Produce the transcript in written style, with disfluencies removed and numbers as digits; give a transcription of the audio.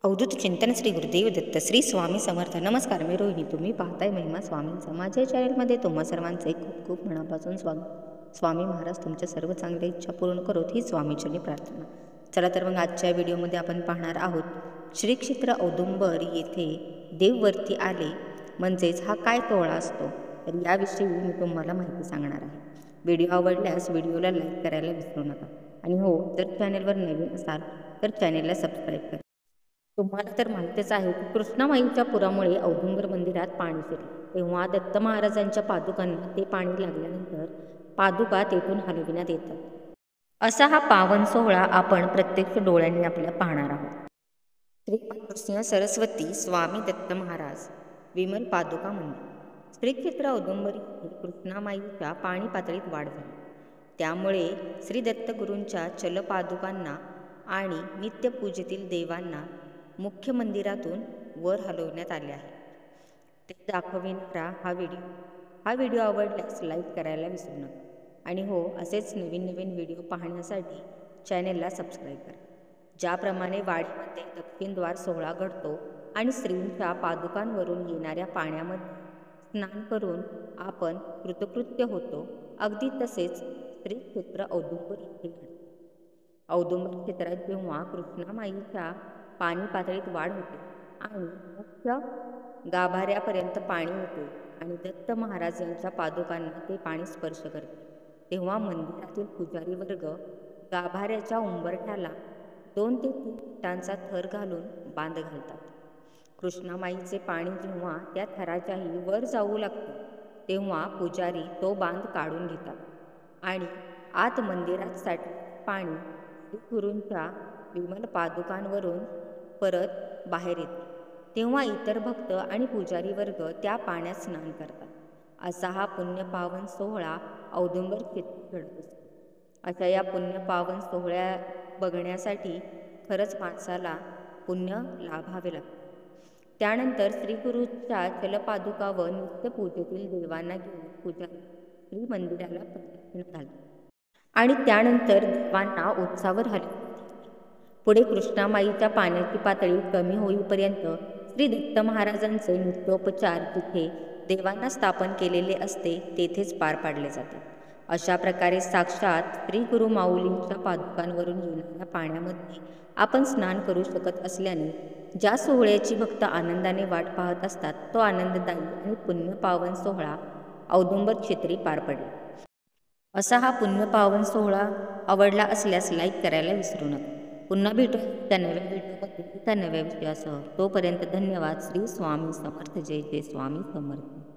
अवधूत चिंतन श्री गुरुदेव दत्त श्री स्वामी समर्थ. नमस्कार, मी रोहिणी. तुम्ही पाहताय महिमा स्वामींचा. माझ्या चॅनलमध्ये तुम्हा सर्वांचे खूप खूप मनापासून स्वागत. स्वामी महाराज तुमच्या सर्व चांगल्या इच्छा पूर्ण करोत ही स्वामीचरणी प्रार्थना. चला तर मग आजच्या व्हिडिओमध्ये आपण पाहणार आहोत श्री क्षेत्र औदुंबर येथे देववरती आले म्हणजेच हा काय सोहळा असतो, तर याविषयी मी तुम्हाला माहिती सांगणार आहे. व्हिडिओ आवडल्यास व्हिडिओला लाईक करायला विसरू नका आणि हो, जर चॅनलवर नवीन असाल तर चॅनलला सबस्क्राईब करा. तुम्हाला तर माहीतच आहे की कृष्णामाईच्या पुरामुळे औदुंबर मंदिरात पाणी शिरले. तेव्हा दत्त महाराजांच्या पादुकांना ते पाणी लागल्यानंतर पादुका तेथून हलविण्यात येतात. असा हा पावन सोहळा आपण प्रत्यक्ष डोळ्यांनी आपल्या पाहणार आहोत. श्री नृसिंह सरस्वती स्वामी दत्त महाराज विमल पादुका मंदिर. श्री क्षेत्र औदुंबरी येथे कृष्णामाईच्या पाणी पातळीत वाढ झाली. त्यामुळे श्री दत्तगुरूंच्या चलपादुकांना आणि नित्यपूजेतील देवांना मुख्य मंदिरातून वर हलवण्यात आले आहे. ते दाखविणारा हा व्हिडिओ आवडल्यास लाईक करायला विसरू नका आणि हो, असेच नवीन नवीन व्हिडिओ पाहण्यासाठी चॅनेलला सबस्क्राईब करा. ज्याप्रमाणे वाडीमध्ये दक्षिणद्वार सोहळा घडतो आणि श्रींच्या पादुकांवरून येणाऱ्या पाण्यामध्ये स्नान करून आपण कृतकृत्य होतो, अगदी तसेच श्री क्षेत्र औदुंबर येथे घडते. औदुंबर क्षेत्रात जेव्हा कृष्णामाईच्या पाणी पातळीत वाढ होते आणि मुख्य गाभाऱ्यापर्यंत पाणी येते आणि दत्त महाराज यांच्या पादुकांना ते पाणी स्पर्श करते, तेव्हा मंदिरातील पुजारी वर्ग गाभाऱ्याच्या उंबरठ्याला 2 ते 3 फुटांचा थर घालून बांध घालतात. कृष्णामाईचे पाणी जेव्हा त्या थराच्याही वर जाऊ लागते तेव्हा पुजारी तो बांध काढून घेतात आणि आत मंदिरात साठलेले पाणी श्रीगुरूंच्या विमल पादुकांवरून परत बाहेर येते. तेव्हा इतर भक्त आणि पुजारी वर्ग त्या पाण्यात स्नान करतात. असा हा पुण्यपावन सोहळा औदुंबर क्षेत्री घडत असतो. अशा या पुण्यपावन सोहळ्या बघण्यासाठी खरंच माणसाला पुण्य लाभावे लागते. त्यानंतर श्रीगुरूंच्या चलपादुका व नित्यपूजेतील देवांना घेऊन पुजारी श्री मंदिराला प्रदक्षिणा घालतात आणि त्यानंतर देवांना उत्सावर हलवतात. पुढे कृष्णामाईच्या पाण्याची पातळी कमी होईपर्यंत श्री दत्त महाराजांचे नित्योपचार जिथे देवांना स्थापन केलेले असते तेथेच पार पाडले जातात. अशा प्रकारे साक्षात श्री गुरु माऊलींच्या पादुकांवरून येणाऱ्या पाण्यामध्ये आपण स्नान करू शकत असल्याने ज्या सोहळ्याची भक्त आनंदाने वाट पाहत असतात तो आनंददायी आणि पुण्यपावन सोहळा औदुंबर क्षेत्री पार पडला. असा हा पुण्यपावन सोहळा आवडला असल्यास लाईक करायला विसरू नका. पुन्हा भेटू त्या नव्या व्हिडिओमध्ये एका नव्या विषयासह. तोपर्यंत धन्यवाद. श्री स्वामी समर्थ. जय जय स्वामी समर्थ.